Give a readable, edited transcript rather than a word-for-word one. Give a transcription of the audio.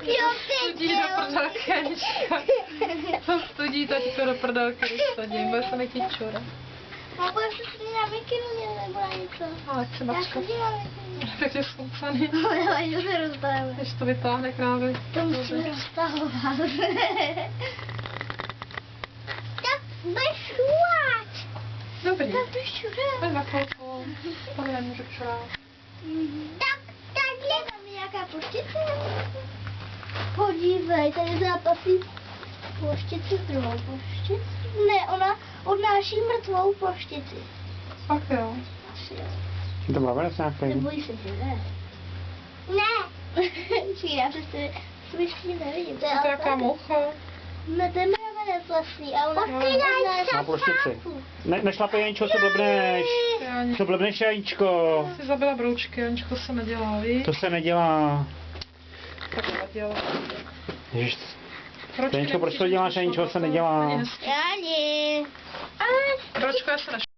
Studí do prdelky, Anička. Co studí taťko do prdelky, když sadím, bude se mi ti čura. A bude se studí na mikinu, nebo na něco. Ale chci Já babčka. studím na mikinu. Tak je spoucaný. Ale že se rozdáme. Když to vytáhne krávy. To musíme roztahovat. Tak bešuát. Dobrý. Tak bešuát. Pojď na chvilku. To mi nemůžu čurát. Tak, tady tam je nějaká poštice. Podívej, tady zápasí poštici s druhou poštici. Ne, ona odnáší mrtvou poštici. Fakt jo. Asi jo. To byla velice nějaký. Nebojí se, že ne? Ne. Já přesně slyší nevidím. To je To je jaká moucha. Ne, to je mravenec lesní a ona Na ploštici. Nešlapej, Janičko, co blbneš. Co blbneš, Janičko. Jsi zabila broučky, Aničko, se nedělá, víš? To se nedělá. Tak to dělá. Ježiš. Janičko, proč to děláš, Janičko, se nedělá. Jani. Ale Broučko, já se